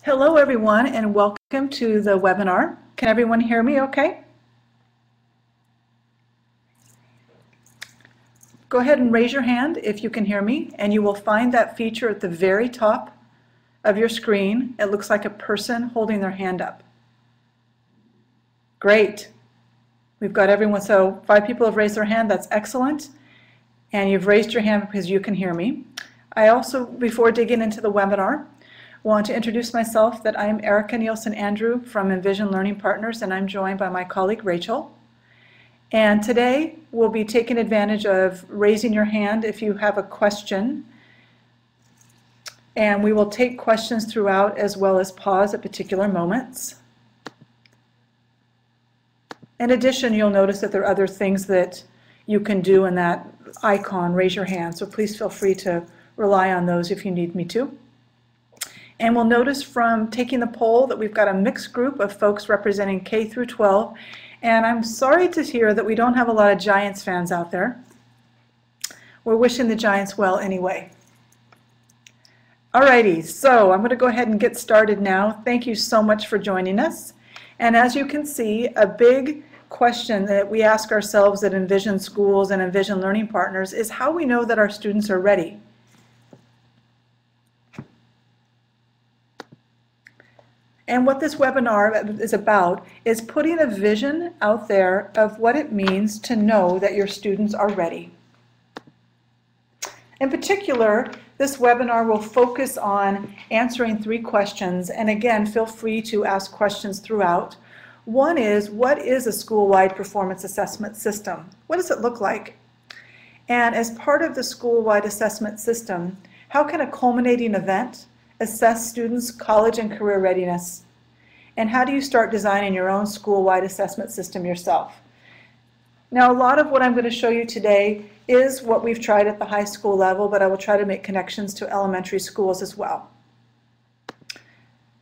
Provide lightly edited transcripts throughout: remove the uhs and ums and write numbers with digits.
Hello everyone and welcome to the webinar. Can everyone hear me okay? Go ahead and raise your hand if you can hear me, and you will find that feature at the very top of your screen. It looks like a person holding their hand up. Great. We've got everyone, so 5 people have raised their hand. That's excellent. And you've raised your hand because you can hear me. I also, before digging into the webinar, want to introduce myself that I am Erika Nielsen Andrew from Envision Learning Partners, and I'm joined by my colleague Rachel. And today we'll be taking advantage of raising your hand if you have a question. And we will take questions throughout as well as pause at particular moments. In addition, you'll notice that there are other things that you can do in that icon, raise your hand. So please feel free to rely on those if you need me to. And we'll notice from taking the poll that we've got a mixed group of folks representing K through 12. And I'm sorry to hear that we don't have a lot of Giants fans out there. We're wishing the Giants well anyway. Alrighty, so I'm going to go ahead and get started now. Thank you so much for joining us. And as you can see, a big question that we ask ourselves at Envision Schools and Envision Learning Partners is how we know that our students are ready. And what this webinar is about is putting a vision out there of what it means to know that your students are ready. In particular, this webinar will focus on answering 3 questions, and again, feel free to ask questions throughout. One is, what is a school-wide performance assessment system? What does it look like? And as part of the school-wide assessment system, how can a culminating event assess students' college and career readiness? And how do you start designing your own school-wide assessment system yourself? Now, a lot of what I'm going to show you today is what we've tried at the high school level, but I will try to make connections to elementary schools as well.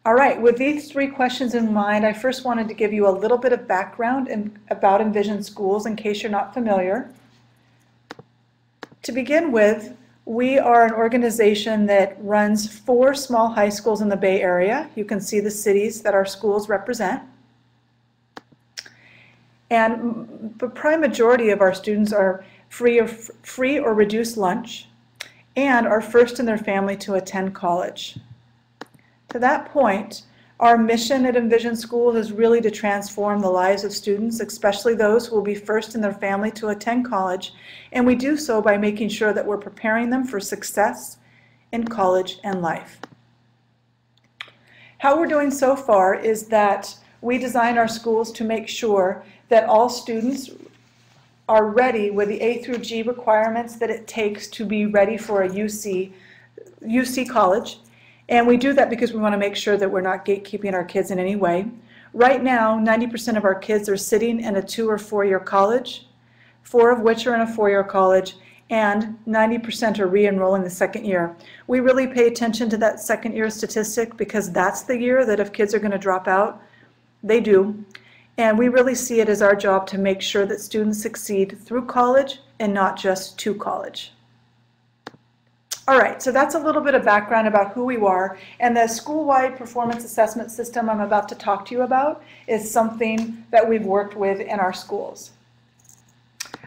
All right, with these 3 questions in mind, I first wanted to give you a little bit of background about Envision Schools in case you're not familiar. To begin with, we are an organization that runs 4 small high schools in the Bay Area. You can see the cities that our schools represent. And the prime majority of our students are free or reduced lunch and are first in their family to attend college. To that point, our mission at Envision Schools is really to transform the lives of students, especially those who will be first in their family to attend college, and we do so by making sure that we're preparing them for success in college and life. How we're doing so far is that we design our schools to make sure that all students are ready with the A through G requirements that it takes to be ready for a UC college. And we do that because we want to make sure that we're not gatekeeping our kids in any way. Right now, 90% of our kids are sitting in a 2- or 4-year college, 4 of which are in a 4-year college, and 90% are re-enrolling the 2nd year. We really pay attention to that 2nd year statistic because that's the year that if kids are going to drop out, they do. And we really see it as our job to make sure that students succeed through college and not just to college. All right, so that's a little bit of background about who we are, and the school-wide performance assessment system I'm about to talk to you about is something that we've worked with in our schools.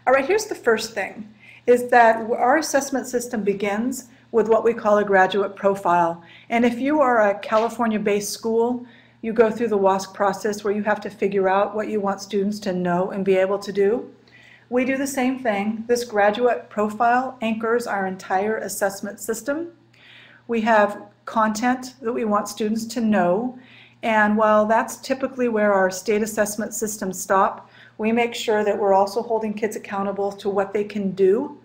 All right, here's the first thing, is that our assessment system begins with what we call a graduate profile. And if you are a California-based school, you go through the WASC process where you have to figure out what you want students to know and be able to do. We do the same thing. This graduate profile anchors our entire assessment system. We have content that we want students to know, and while that's typically where our state assessment systems stop, we make sure that we're also holding kids accountable to what they can do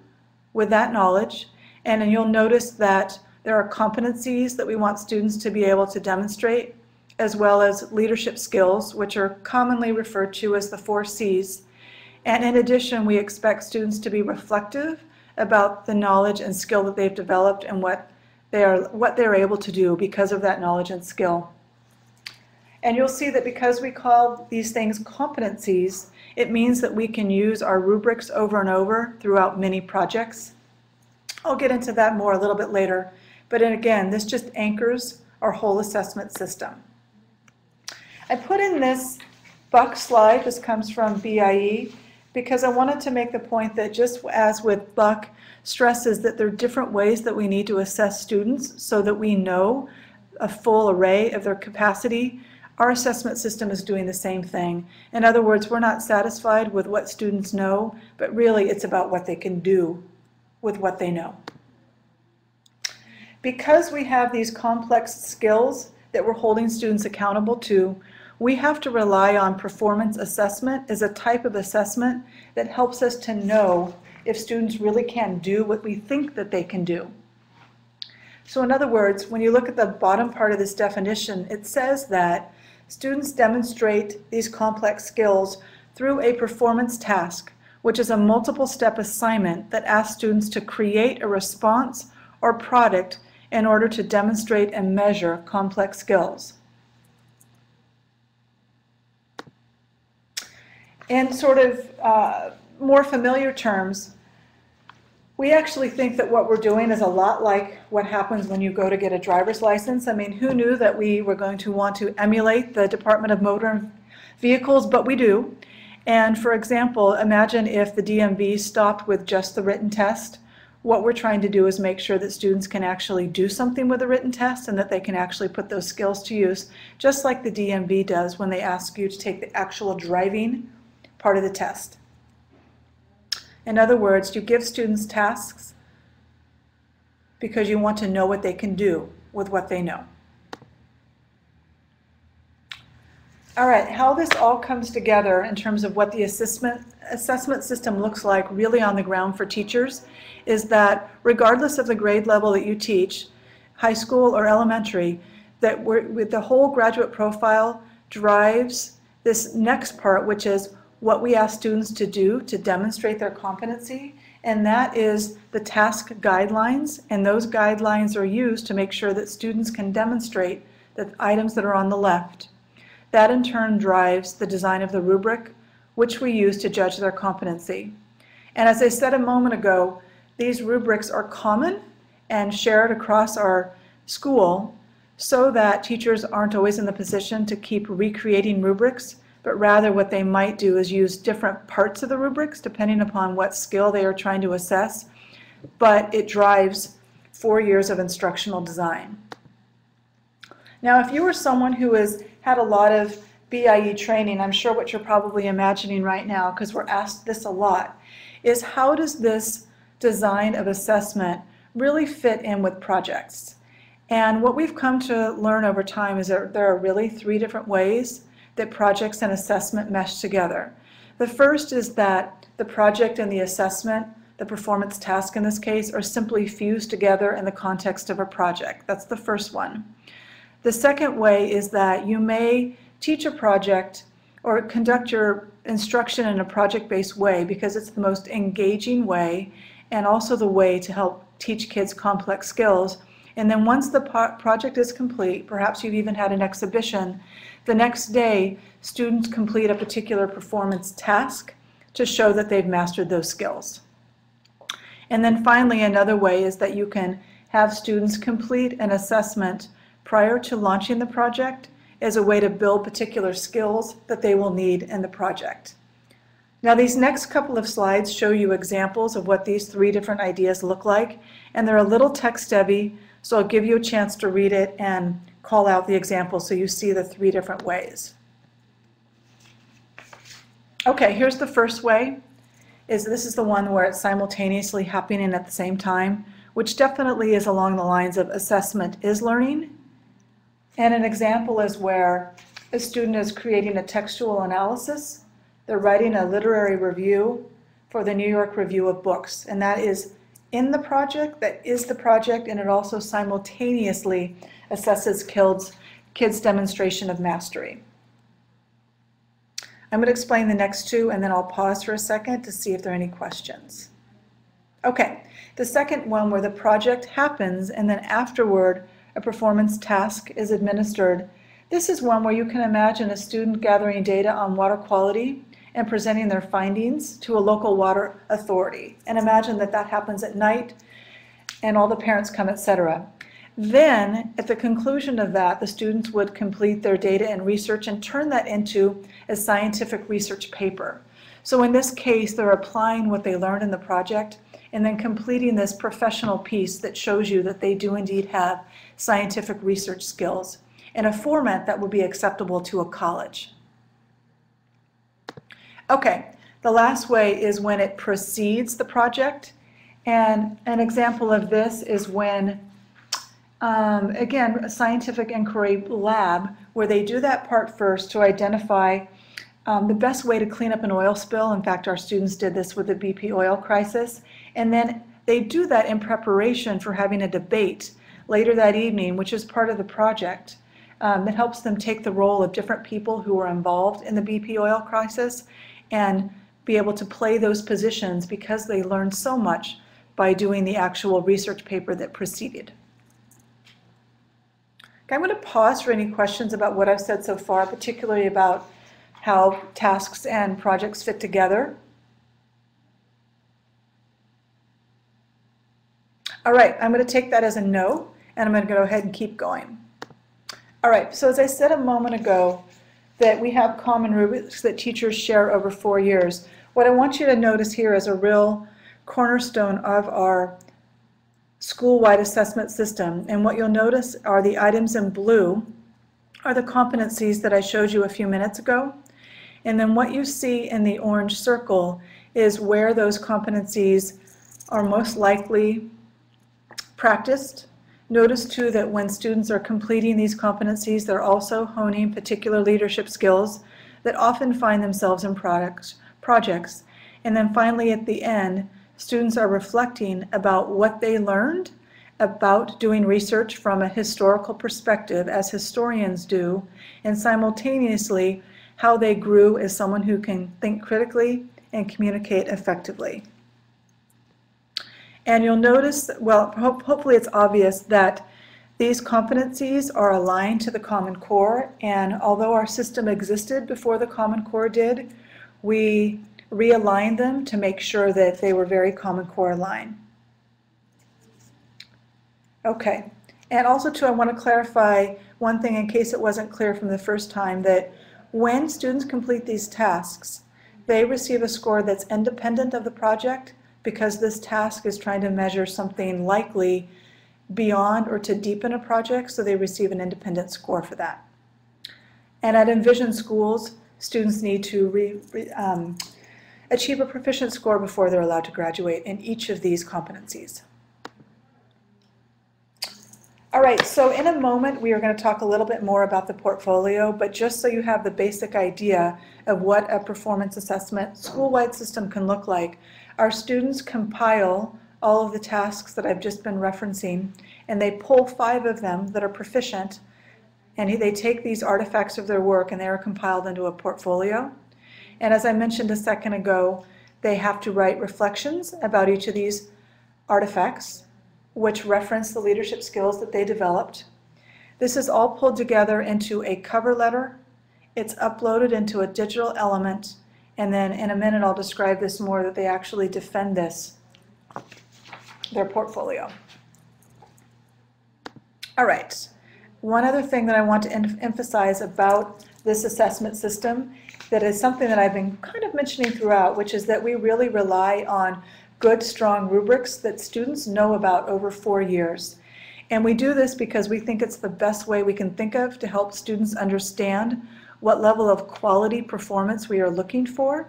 with that knowledge. And then you'll notice that there are competencies that we want students to be able to demonstrate, as well as leadership skills, which are commonly referred to as the 4 C's. And in addition, we expect students to be reflective about the knowledge and skill that they've developed and what they're able to do because of that knowledge and skill. And you'll see that because we call these things competencies, it means that we can use our rubrics over and over throughout many projects. I'll get into that more a little bit later. But again, this just anchors our whole assessment system. I put in this Buck slide, this comes from BIE, because I wanted to make the point that just as with Buck stresses that there are different ways that we need to assess students so that we know a full array of their capacity, our assessment system is doing the same thing. In other words, we're not satisfied with what students know, but really it's about what they can do with what they know. Because we have these complex skills that we're holding students accountable to, we have to rely on performance assessment as a type of assessment that helps us to know if students really can do what we think that they can do. So in other words, when you look at the bottom part of this definition, it says that students demonstrate these complex skills through a performance task, which is a multiple-step assignment that asks students to create a response or product in order to demonstrate and measure complex skills. In sort of more familiar terms, we actually think that what we're doing is a lot like what happens when you go to get a driver's license. I mean, who knew that we were going to want to emulate the Department of Motor Vehicles, but we do. And for example, imagine if the DMV stopped with just the written test. What we're trying to do is make sure that students can actually do something with a written test and that they can actually put those skills to use, just like the DMV does when they ask you to take the actual driving part of the test. In other words, you give students tasks because you want to know what they can do with what they know. All right, how this all comes together in terms of what the assessment system looks like really on the ground for teachers is that regardless of the grade level that you teach, high school or elementary, that with the whole graduate profile drives this next part, which is what we ask students to do to demonstrate their competency, and that is the task guidelines, and those guidelines are used to make sure that students can demonstrate the items that are on the left. That in turn drives the design of the rubric, which we use to judge their competency. And as I said a moment ago, these rubrics are common and shared across our school so that teachers aren't always in the position to keep recreating rubrics, but rather what they might do is use different parts of the rubrics depending upon what skill they are trying to assess, but it drives 4 years of instructional design. Now, if you are someone who has had a lot of BIE training, I'm sure what you're probably imagining right now, because we're asked this a lot, is how does this design of assessment really fit in with projects? And what we've come to learn over time is that there are really 3 different ways that projects and assessment mesh together. The first is that the project and the assessment, the performance task in this case, are simply fused together in the context of a project. That's the first one. The second way is that you may teach a project or conduct your instruction in a project-based way because it's the most engaging way and also the way to help teach kids complex skills. And then once the project is complete, perhaps you've even had an exhibition, the next day students complete a particular performance task to show that they've mastered those skills. And then finally, another way is that you can have students complete an assessment prior to launching the project as a way to build particular skills that they will need in the project. Now, these next couple of slides show you examples of what these 3 different ideas look like, and they're a little text-heavy, so I'll give you a chance to read it and call out the examples so you see the 3 different ways. Okay, here's the first way. This is the one where it's simultaneously happening at the same time, which definitely is along the lines of assessment is learning. And an example is where a student is creating a textual analysis. They're writing a literary review for the New York Review of Books, and that is in the project, that is the project, and it also simultaneously assesses kids' demonstration of mastery. I'm going to explain the next 2, and then I'll pause for a second to see if there are any questions. Okay, the second one where the project happens and then afterward a performance task is administered. This is one where you can imagine a student gathering data on water quality and presenting their findings to a local water authority. And imagine that that happens at night and all the parents come, etc. Then, at the conclusion of that, the students would complete their data and research and turn that into a scientific research paper. So in this case, they're applying what they learned in the project and then completing this professional piece that shows you that they do indeed have scientific research skills in a format that would be acceptable to a college. Okay, the last way is when it precedes the project. And an example of this is when, again, a scientific inquiry lab, where they do that part first to identify the best way to clean up an oil spill. In fact, our students did this with the BP oil crisis. And then they do that in preparation for having a debate later that evening, which is part of the project, that helps them take the role of different people who were involved in the BP oil crisis and be able to play those positions because they learned so much by doing the actual research paper that preceded. Okay, I'm going to pause for any questions about what I've said so far, particularly about how tasks and projects fit together. All right, I'm going to take that as a no, and I'm going to go ahead and keep going. All right, so as I said a moment ago, that we have common rubrics that teachers share over 4 years. What I want you to notice here is a real cornerstone of our school-wide assessment system. And what you'll notice are the items in blue are the competencies that I showed you a few minutes ago. And then what you see in the orange circle is where those competencies are most likely practiced. Notice too that when students are completing these competencies, they're also honing particular leadership skills that often find themselves in projects. And then finally at the end, students are reflecting about what they learned about doing research from a historical perspective, as historians do, and simultaneously how they grew as someone who can think critically and communicate effectively. And you'll notice, well, hopefully it's obvious that these competencies are aligned to the Common Core, and although our system existed before the Common Core did, we realigned them to make sure that they were very Common Core aligned. Okay, and also too, I want to clarify one thing in case it wasn't clear from the first time, that when students complete these tasks, they receive a score that's independent of the project, because this task is trying to measure something likely beyond or to deepen a project, so they receive an independent score for that. And at Envision schools, students need to achieve a proficient score before they're allowed to graduate in each of these competencies. All right, so in a moment we are going to talk a little bit more about the portfolio, but just so you have the basic idea of what a performance assessment school-wide system can look like, our students compile all of the tasks that I've just been referencing, and they pull 5 of them that are proficient, and they take these artifacts of their work and they are compiled into a portfolio. And as I mentioned a second ago, they have to write reflections about each of these artifacts, which reference the leadership skills that they developed. This is all pulled together into a cover letter. It's uploaded into a digital element, and then in a minute I'll describe this more, that they actually defend this, their portfolio. All right, one other thing that I want to emphasize about this assessment system that is something that I've been kind of mentioning throughout, which is that we really rely on good, strong rubrics that students know about over 4 years. And we do this because we think it's the best way we can think of to help students understand what level of quality performance we are looking for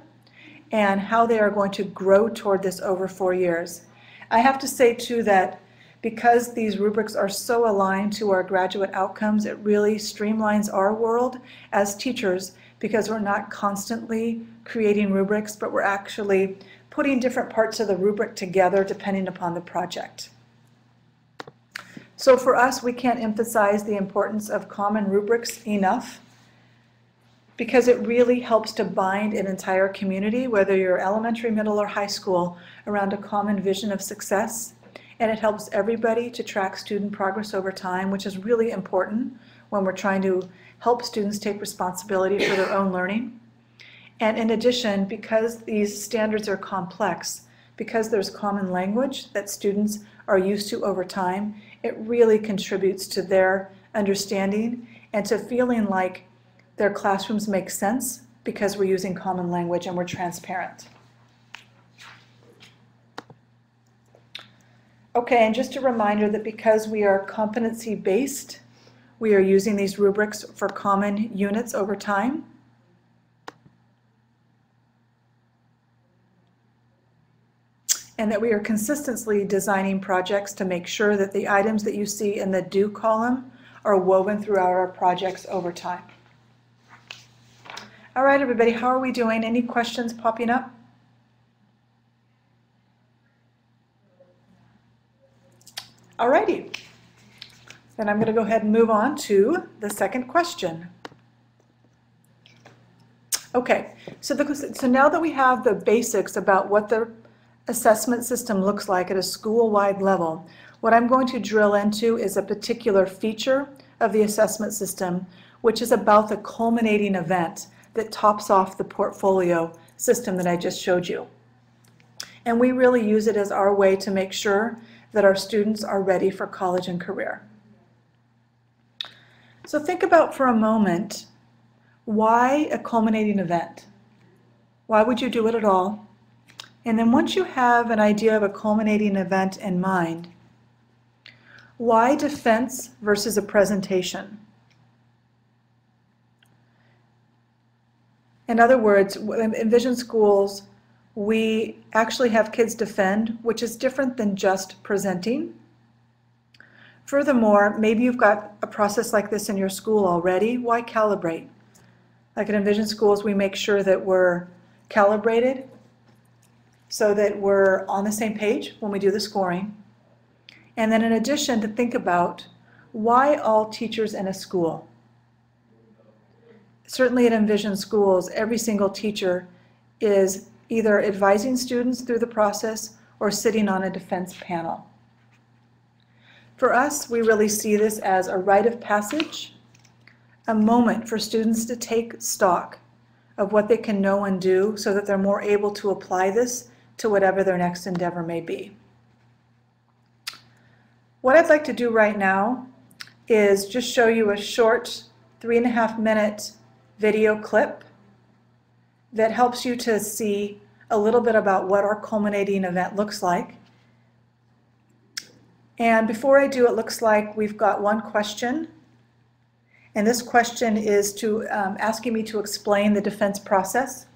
and how they are going to grow toward this over 4 years. I have to say too that because these rubrics are so aligned to our graduate outcomes, it really streamlines our world as teachers, because we're not constantly creating rubrics, but we're actually putting different parts of the rubric together depending upon the project. So for us, we can't emphasize the importance of common rubrics enough, because it really helps to bind an entire community, whether you're elementary, middle, or high school, around a common vision of success. And it helps everybody to track student progress over time, which is really important when we're trying to help students take responsibility for their own learning. And in addition, because these standards are complex, because there's common language that students are used to over time, it really contributes to their understanding and to feeling like their classrooms make sense because we're using common language and we're transparent. Okay, and just a reminder that because we are competency-based, we are using these rubrics for common units over time. And that we are consistently designing projects to make sure that the items that you see in the do column are woven throughout our projects over time. All right, everybody, how are we doing? Any questions popping up? All righty. Then I'm going to go ahead and move on to the second question. Okay, so now that we have the basics about what the assessment system looks like at a school-wide level, what I'm going to drill into is a particular feature of the assessment system, which is about the culminating event that tops off the portfolio system that I just showed you. And we really use it as our way to make sure that our students are ready for college and career. So think about for a moment, why a culminating event? Why would you do it at all? And then once you have an idea of a culminating event in mind, why defense versus a presentation? In other words, in Envision schools, we actually have kids defend, which is different than just presenting. Furthermore, maybe you've got a process like this in your school already. Why calibrate? Like at Envision schools, we make sure that we're calibrated so that we're on the same page when we do the scoring. And then in addition, to think about why all teachers in a school. Certainly at Envision schools, every single teacher is either advising students through the process or sitting on a defense panel. For us, we really see this as a rite of passage, a moment for students to take stock of what they can know and do so that they're more able to apply this to whatever their next endeavor may be. What I'd like to do right now is just show you a short 3.5-minute video clip that helps you to see a little bit about what our culminating event looks like. And before I do, it looks like we've got one question. And this question is asking me to explain the defense process.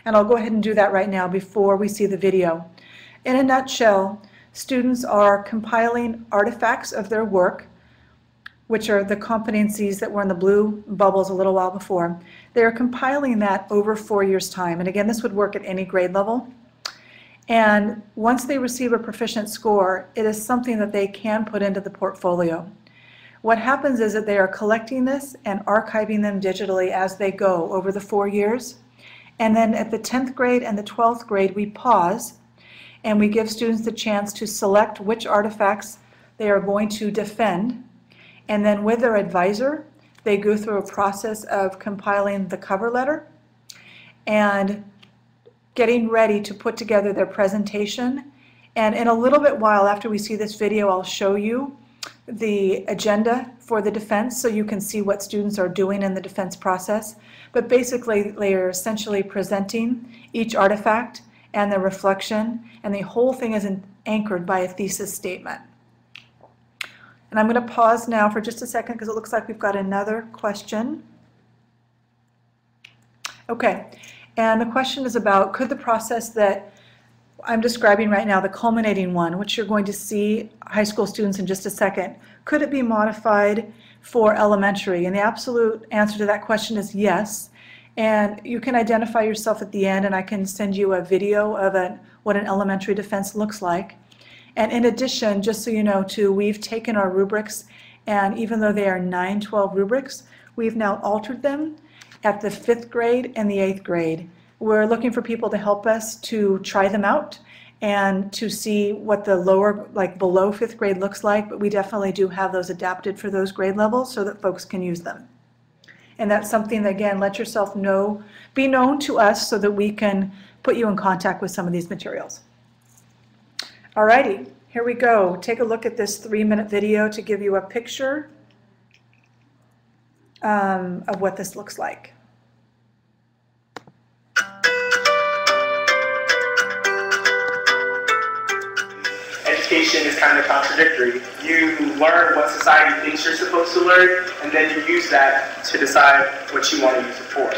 And I'll go ahead and do that right now before we see the video. In a nutshell, students are compiling artifacts of their work, which are the competencies that were in the blue bubbles a little while before. They are compiling that over 4 years' time. And again, this would work at any grade level. And once they receive a proficient score, it is something that they can put into the portfolio. What happens is that they are collecting this and archiving them digitally as they go over the 4 years. And then at the 10th grade and the 12th grade, we pause and we give students the chance to select which artifacts they are going to defend. And then with their advisor, they go through a process of compiling the cover letter and getting ready to put together their presentation. And in a little bit while after we see this video, I'll show you the agenda for the defense so you can see what students are doing in the defense process. But basically, they are essentially presenting each artifact and the reflection, and the whole thing is anchored by a thesis statement. And I'm going to pause now for just a second because it looks like we've got another question. Okay, and the question is about, could the process that I'm describing right now, the culminating one, which you're going to see high school students in just a second, could it be modified for elementary? And the absolute answer to that question is yes. And you can identify yourself at the end, and I can send you a video of what an elementary defense looks like. And in addition, just so you know too, we've taken our rubrics, and even though they are 9-12 rubrics, we've now altered them at the 5th grade and the 8th grade. We're looking for people to help us to try them out and to see what the lower, like below 5th grade looks like, but we definitely do have those adapted for those grade levels so that folks can use them. And that's something that, again, let yourself know, be known to us so that we can put you in contact with some of these materials. Alrighty, here we go. Take a look at this 3-minute video to give you a picture of what this looks like. Education is kind of contradictory. You learn what society thinks you're supposed to learn, and then you use that to decide what you want to use it for.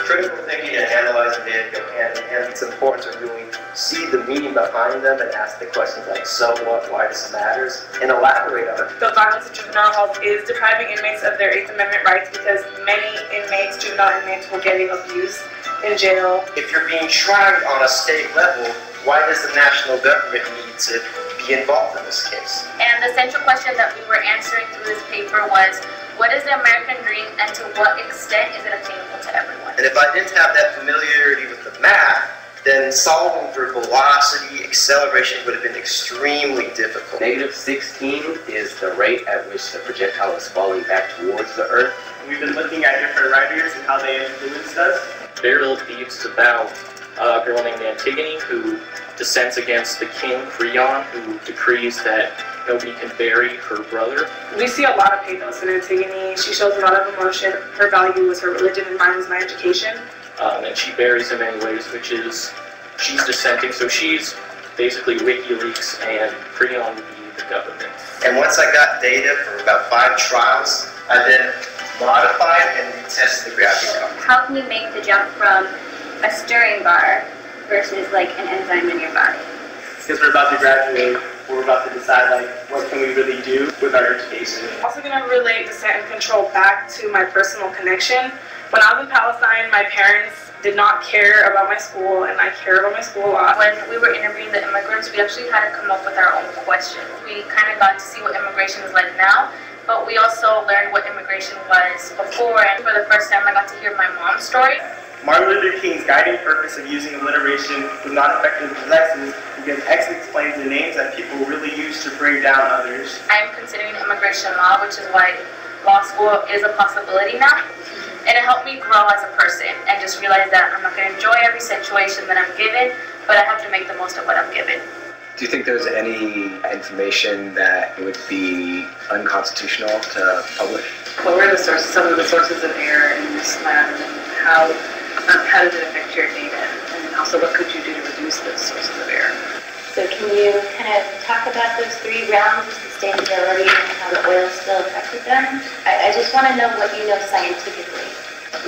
Critical thinking and analyzing data go hand in hand. It's important to really see the meaning behind them and ask the questions like, so what, why this matters, and elaborate on it. The violence in juvenile halls is depriving inmates of their 8th Amendment rights because many inmates, juvenile inmates, were getting abused in jail. If you're being tried on a state level, why does the national government need to be involved in this case? And the central question that we were answering through this paper was, what is the American dream and to what extent is it attainable to everyone? And if I didn't have that familiarity with the math, then solving for velocity, acceleration would have been extremely difficult. -16 is the rate at which the projectile is falling back towards the Earth. We've been looking at different writers and how they influenced us. Burial thieves about a girl named Antigone who dissents against the king Creon, who decrees that nobody can bury her brother. We see a lot of pathos in Antigone. She shows a lot of emotion. Her value was her religion and mine was my education. And she buries him anyways, which is, she's dissenting, so she's basically WikiLeaks and Creon would be the government. And once I got data for about 5 trials, I then modified and retested the gravity cover. How can you make the jump from a stirring bar versus like an enzyme in your body? Because we're about to graduate, we're about to decide like what can we really do with our education. I'm also going to relate dissent and control back to my personal connection. When I was in Palestine, my parents did not care about my school, and I care about my school a lot. When we were interviewing the immigrants, we actually had to come up with our own questions. We kind of got to see what immigration is like now, but we also learned what immigration was before, and for the first time I got to hear my mom's story. Martin Luther King's guiding purpose of using alliteration was not effective with X's because X explains the names that people really use to bring down others. I'm considering immigration law, which is why law school is a possibility now. And it helped me grow as a person and just realize that I'm not going to enjoy every situation that I'm given, but I have to make the most of what I'm given. Do you think there's any information that would be unconstitutional to publish? What were the sources, some of the sources of error in this lab, and how does it affect your data? And also, what could you do to reduce those sources of error? So can you kind of talk about those 3 realms, sustainability and how the oil spill affected them? I just want to know what you know scientifically.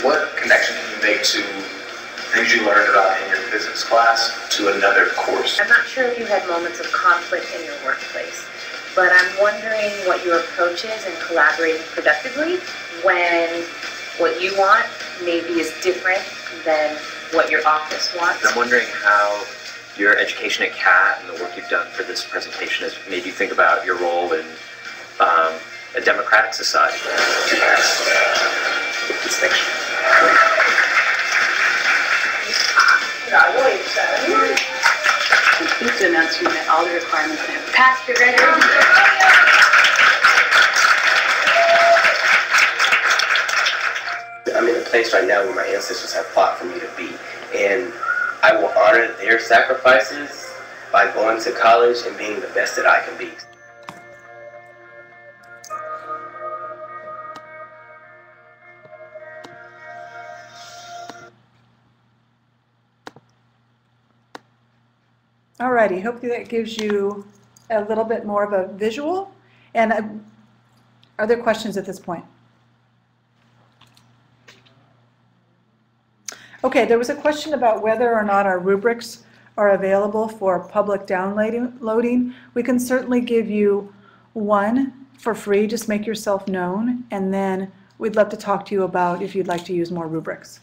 What connection can you make to things you learned about in your physics class to another course? I'm not sure if you had moments of conflict in your workplace, but I'm wondering what your approach is in collaborating productively when what you want maybe is different than what your office wants. I'm wondering how your education at CAT and the work you've done for this presentation has made you think about your role in a democratic society. Distinction. I'm pleased to announce you met all the requirements and have passed your graduation. I'm in a place right now where my ancestors have fought for me to be, and I will honor their sacrifices by going to college and being the best that I can be. Alrighty, hope that gives you a little bit more of a visual. And are there questions at this point? Okay, there was a question about whether or not our rubrics are available for public downloading. We can certainly give you one for free, just make yourself known, and then we'd love to talk to you about if you'd like to use more rubrics.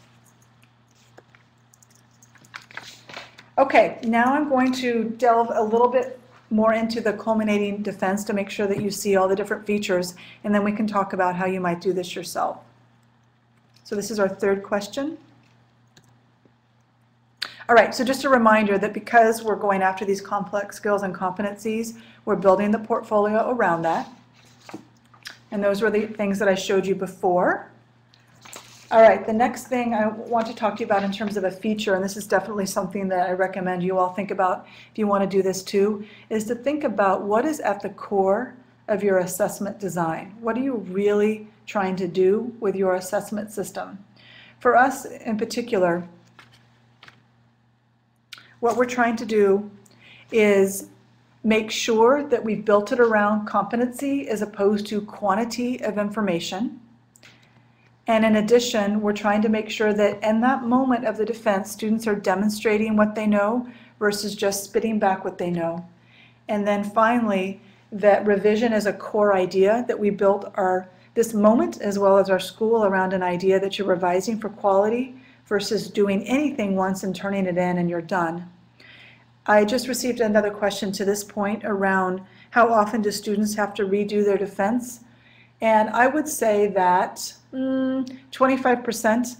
Okay, now I'm going to delve a little bit more into the culminating defense to make sure that you see all the different features, and then we can talk about how you might do this yourself. So this is our third question. All right, so just a reminder that because we're going after these complex skills and competencies, we're building the portfolio around that. And those were the things that I showed you before. All right, the next thing I want to talk to you about in terms of a feature, and this is definitely something that I recommend you all think about if you want to do this too, is to think about what is at the core of your assessment design. What are you really trying to do with your assessment system? For us in particular, what we're trying to do is make sure that we've built it around competency as opposed to quantity of information. And in addition, we're trying to make sure that in that moment of the defense, students are demonstrating what they know versus just spitting back what they know. And then finally, that revision is a core idea, that we built this moment as well as our school around an idea that you're revising for quality versus doing anything once and turning it in and you're done. I just received another question to this point around how often do students have to redo their defense? And I would say that 25%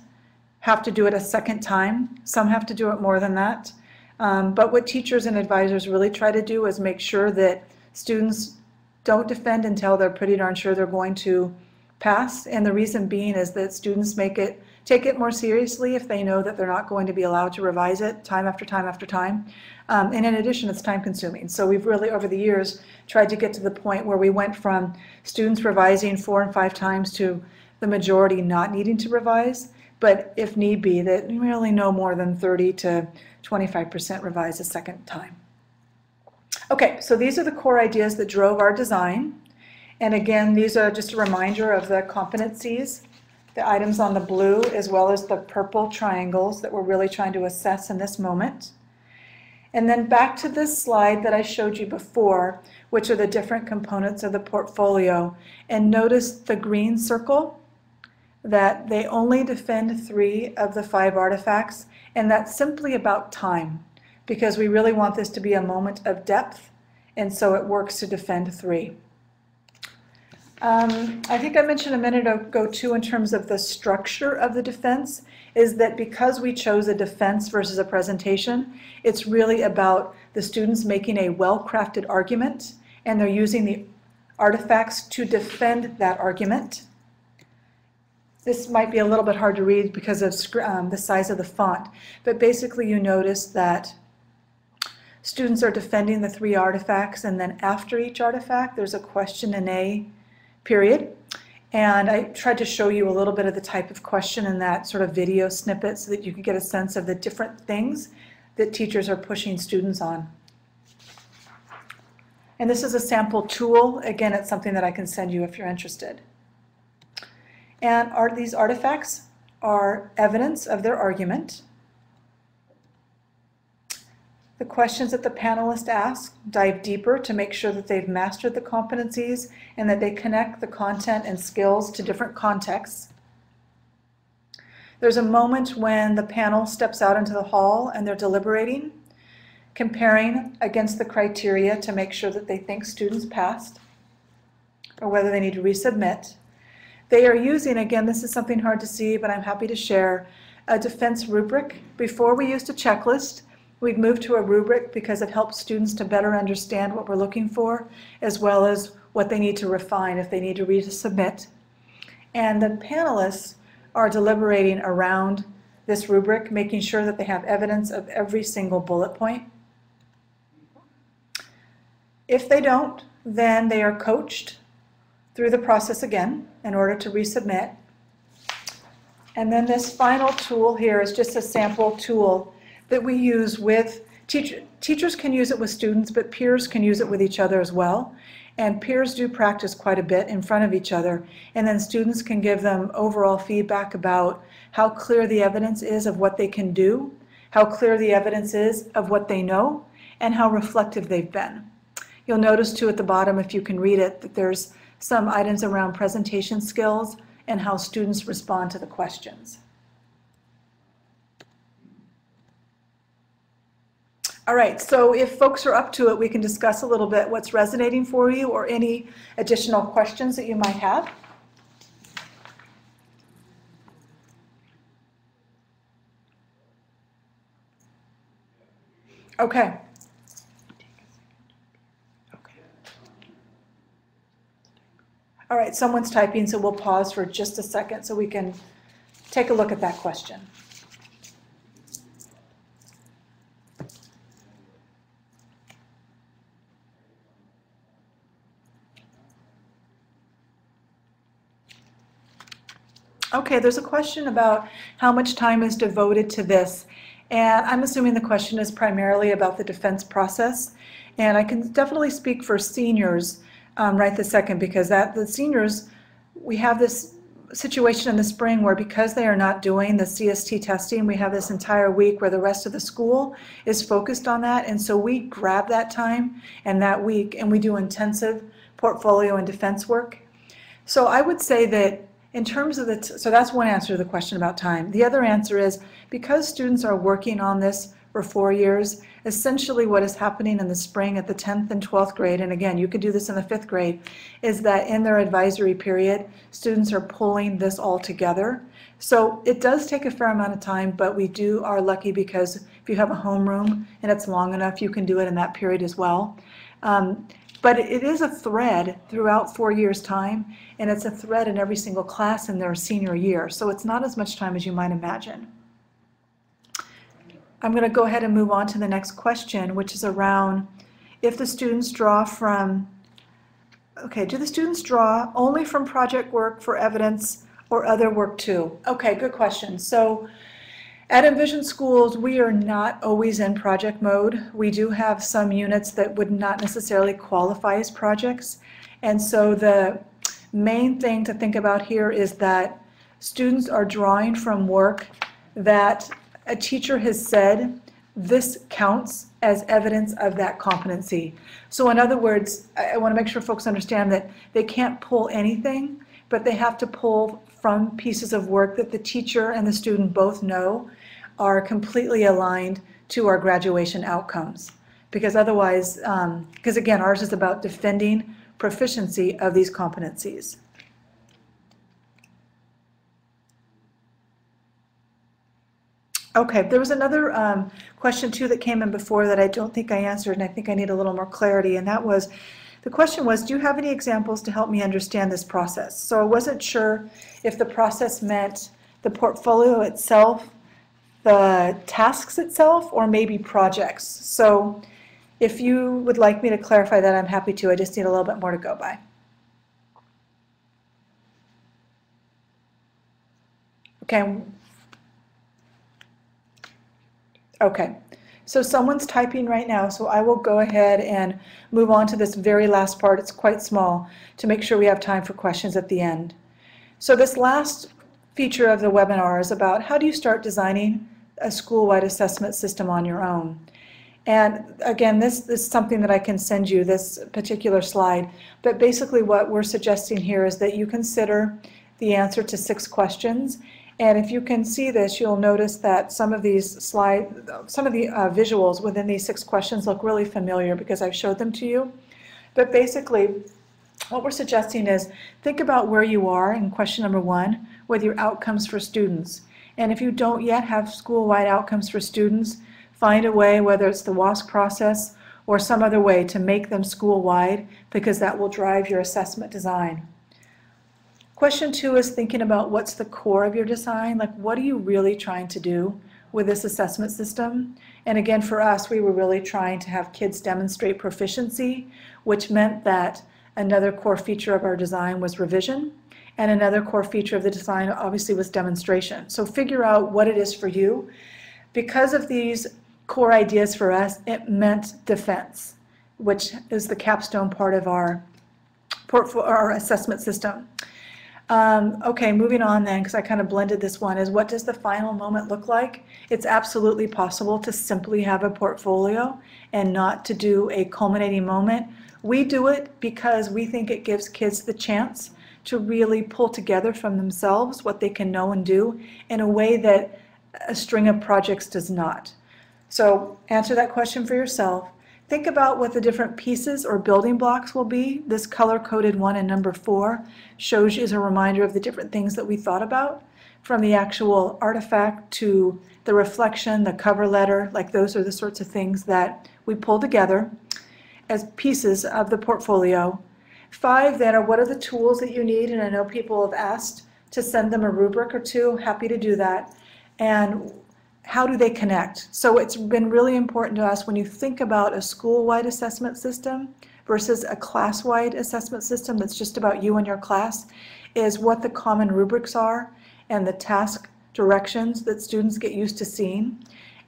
have to do it a second time. Some have to do it more than that. But what teachers and advisors really try to do is make sure that students don't defend until they're pretty darn sure they're going to pass. And the reason being is that students take it more seriously if they know that they're not going to be allowed to revise it time after time after time. And in addition, it's time consuming. So we've really, over the years, tried to get to the point where we went from students revising 4 and 5 times to the majority not needing to revise, but if need be, that really no more than 30 to 25% revise a second time. Okay, so these are the core ideas that drove our design. And again, these are just a reminder of the competencies, the items on the blue as well as the purple triangles that we're really trying to assess in this moment. And then back to this slide that I showed you before, which are the different components of the portfolio. And notice the green circle, that they only defend 3 of the 5 artifacts, and that's simply about time, because we really want this to be a moment of depth, and so it works to defend 3. I think I mentioned a minute ago too, in terms of the structure of the defense, is that because we chose a defense versus a presentation, it's really about the students making a well-crafted argument, and they're using the artifacts to defend that argument. This might be a little bit hard to read because of the size of the font, but basically you notice that students are defending the 3 artifacts, and then after each artifact there's a question and a period. And I tried to show you a little bit of the type of question in that sort of video snippet so that you could get a sense of the different things that teachers are pushing students on. And this is a sample tool. Again, it's something that I can send you if you're interested. And these artifacts are evidence of their argument. The questions that the panelists ask dive deeper to make sure that they've mastered the competencies and that they connect the content and skills to different contexts. There's a moment when the panel steps out into the hall and they're deliberating, comparing against the criteria to make sure that they think students passed or whether they need to resubmit. They are using, again, this is something hard to see, but I'm happy to share, a defense rubric. Before we used a checklist. We've moved to a rubric because it helps students to better understand what we're looking for, as well as what they need to refine if they need to resubmit. And the panelists are deliberating around this rubric, making sure that they have evidence of every single bullet point. If they don't, then they are coached through the process again in order to resubmit. And then this final tool here is just a sample tool that we use with teachers can use it with students, but peers can use it with each other as well. And peers do practice quite a bit in front of each other. And then students can give them overall feedback about how clear the evidence is of what they can do, how clear the evidence is of what they know, and how reflective they've been. You'll notice too at the bottom, if you can read it, that there's some items around presentation skills and how students respond to the questions. All right, so if folks are up to it, we can discuss a little bit what's resonating for you or any additional questions that you might have. Okay. All right, someone's typing, so we'll pause for just a second so we can take a look at that question. Okay, there's a question about how much time is devoted to this. And I'm assuming the question is primarily about the defense process. And I can definitely speak for seniors right this second, because the seniors, we have this situation in the spring where, because they are not doing the CST testing, we have this entire week where the rest of the school is focused on that. And so we grab that time and that week and we do intensive portfolio and defense work. So I would say that in terms of so that's one answer to the question about time. The other answer is, because students are working on this for 4 years, essentially what is happening in the spring at the 10th and 12th grade, and again, you could do this in the 5th grade, is that in their advisory period, students are pulling this all together. So it does take a fair amount of time, but we are lucky because if you have a homeroom and it's long enough, you can do it in that period as well. But it is a thread throughout 4 years' time, and it's a thread in every single class in their senior year. So it's not as much time as you might imagine. I'm going to go ahead and move on to the next question, which is around if the students draw from, okay, do the students draw only from project work for evidence or other work too? Okay, good question. So at Envision schools, we are not always in project mode. We do have some units that would not necessarily qualify as projects. And so the main thing to think about here is that students are drawing from work that a teacher has said this counts as evidence of that competency. So in other words, I want to make sure folks understand that they can't pull anything, but they have to pull from pieces of work that the teacher and the student both know are completely aligned to our graduation outcomes. Because otherwise, because again, ours is about defending proficiency of these competencies. Okay, there was another question too that came in before that I don't think I answered, and I think I need a little more clarity, and that was, the question was, do you have any examples to help me understand this process? So I wasn't sure if the process meant the portfolio itself, the tasks itself, or maybe projects. So if you would like me to clarify that, I'm happy to. I just need a little bit more to go by. Okay. Okay. So someone's typing right now, so I will go ahead and move on to this very last part. It's quite small, to make sure we have time for questions at the end. So this last feature of the webinar is about how do you start designing a school-wide assessment system on your own. And again, this is something that I can send you, this particular slide, but basically what we're suggesting here is that you consider the answer to 6 questions. And if you can see this, you'll notice that some of these visuals within these 6 questions look really familiar because I've showed them to you. But basically, what we're suggesting is think about where you are in question number 1 with your outcomes for students. And if you don't yet have school-wide outcomes for students, find a way, whether it's the WASC process or some other way, to make them school-wide, because that will drive your assessment design. Question 2 is thinking about what's the core of your design, like what are you really trying to do with this assessment system? And again, for us, we were really trying to have kids demonstrate proficiency, which meant that another core feature of our design was revision, and another core feature of the design obviously was demonstration. So figure out what it is for you. Because of these core ideas for us, it meant defense, which is the capstone part of our assessment system. Okay, moving on then, because I kind of blended this one, is what does the final moment look like? It's absolutely possible to simply have a portfolio and not to do a culminating moment. We do it because we think it gives kids the chance to really pull together from themselves what they can know and do in a way that a string of projects does not. So answer that question for yourself. Think about what the different pieces or building blocks will be. This color-coded one in number 4 shows you as a reminder of the different things that we thought about, from the actual artifact to the reflection, the cover letter. Like, those are the sorts of things that we pull together as pieces of the portfolio. 5 then are what are the tools that you need, and I know people have asked to send them a rubric or two, happy to do that. And how do they connect? So it's been really important to us when you think about a school-wide assessment system versus a class-wide assessment system that's just about you and your class, is what the common rubrics are and the task directions that students get used to seeing.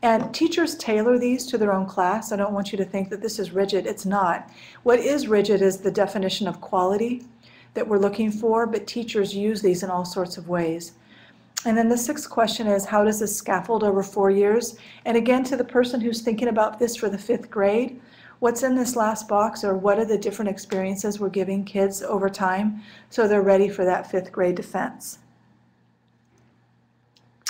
And teachers tailor these to their own class. I don't want you to think that this is rigid. It's not. What is rigid is the definition of quality that we're looking for, but teachers use these in all sorts of ways. And then the sixth question is, how does this scaffold over 4 years? And again, to the person who's thinking about this for the 5th grade, what's in this last box, or what are the different experiences we're giving kids over time so they're ready for that 5th grade defense?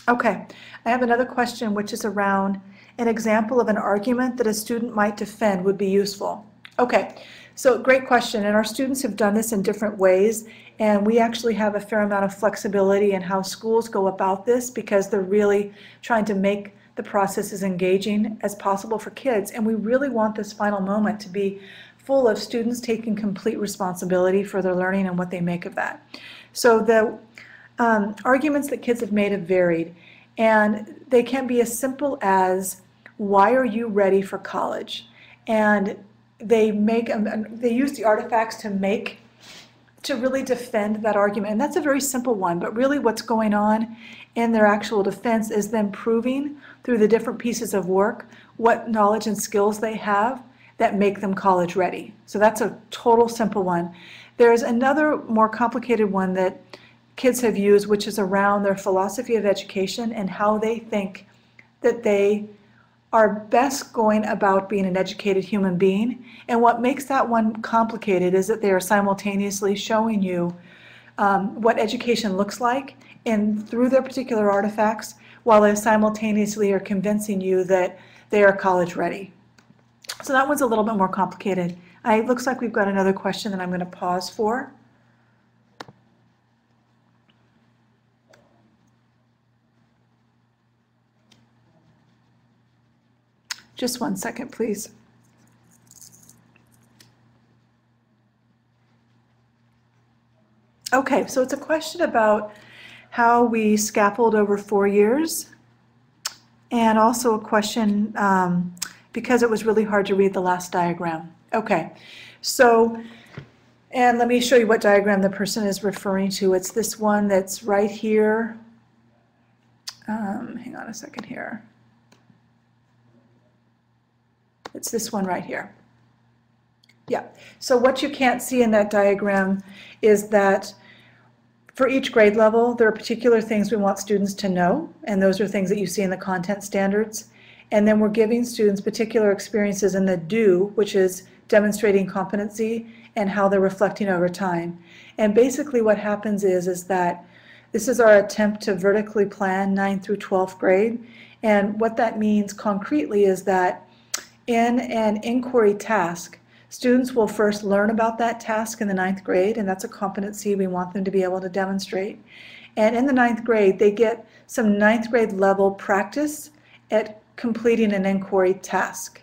Okay, I have another question which is around an example of an argument that a student might defend would be useful. Okay, so great question, and our students have done this in different ways, and we actually have a fair amount of flexibility in how schools go about this because they're really trying to make the process as engaging as possible for kids, and we really want this final moment to be full of students taking complete responsibility for their learning and what they make of that. So the arguments that kids have made have varied, and they can be as simple as, why are you ready for college? And they use the artifacts to really defend that argument. And that's a very simple one, but really what's going on in their actual defense is them proving through the different pieces of work what knowledge and skills they have that make them college ready. So that's a total simple one. There's another more complicated one that kids have used, which is around their philosophy of education and how they think that they are best going about being an educated human being. And what makes that one complicated is that they are simultaneously showing you what education looks like and through their particular artifacts, while they simultaneously are convincing you that they are college ready. So that one's a little bit more complicated. It looks like we've got another question that I'm going to pause for. Just 1 second, please. Okay, so it's a question about how we scaffold over 4 years, and also a question because it was really hard to read the last diagram. Okay, so, and let me show you what diagram the person is referring to. It's this one that's right here. Hang on a second here. It's this one right here. Yeah, so what you can't see in that diagram is that for each grade level, there are particular things we want students to know, and those are things that you see in the content standards. And then we're giving students particular experiences in the do, which is demonstrating competency and how they're reflecting over time. And basically what happens is that this is our attempt to vertically plan 9th through 12th grade. And what that means concretely is that in an inquiry task, students will first learn about that task in the 9th grade, and that's a competency we want them to be able to demonstrate. And in the 9th grade, they get some 9th grade level practice at completing an inquiry task.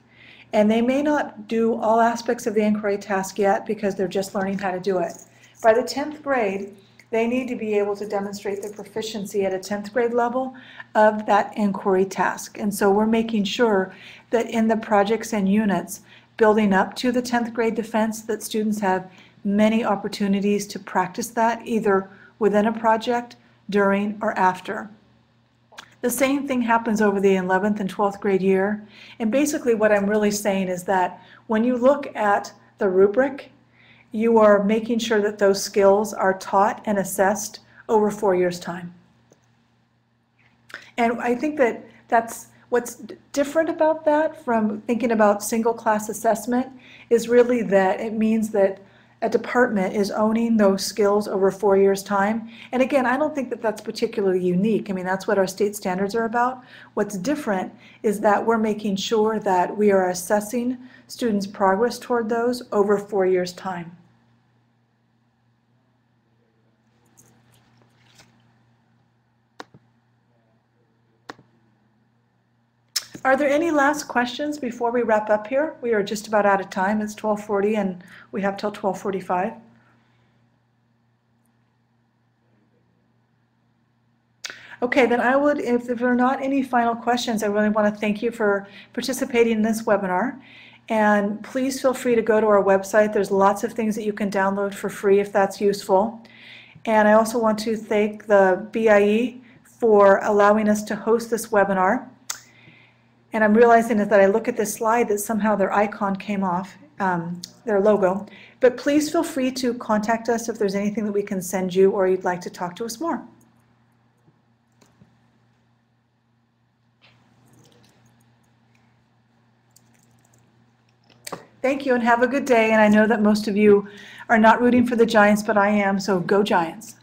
And they may not do all aspects of the inquiry task yet because they're just learning how to do it. By the 10th grade, they need to be able to demonstrate their proficiency at a 10th grade level of that inquiry task. And so we're making sure that in the projects and units building up to the 10th grade defense, that students have many opportunities to practice that either within a project, during, or after. The same thing happens over the 11th and 12th grade year. And basically what I'm really saying is that when you look at the rubric, you are making sure that those skills are taught and assessed over 4 years' time. And I think that that's what's different about that from thinking about single class assessment is really that it means that a department is owning those skills over 4 years' time. And again, I don't think that that's particularly unique. I mean, that's what our state standards are about. What's different is that we're making sure that we are assessing students' progress toward those over 4 years' time. Are there any last questions before we wrap up here? We are just about out of time. It's 12:40 and we have till 12:45. Okay, then I would, if there are not any final questions, I really want to thank you for participating in this webinar. And please feel free to go to our website. There's lots of things that you can download for free if that's useful. And I also want to thank the BIE for allowing us to host this webinar. And I'm realizing that I look at this slide that somehow their icon came off, their logo. But please feel free to contact us if there's anything that we can send you or you'd like to talk to us more. Thank you and have a good day. And I know that most of you are not rooting for the Giants, but I am, so go Giants.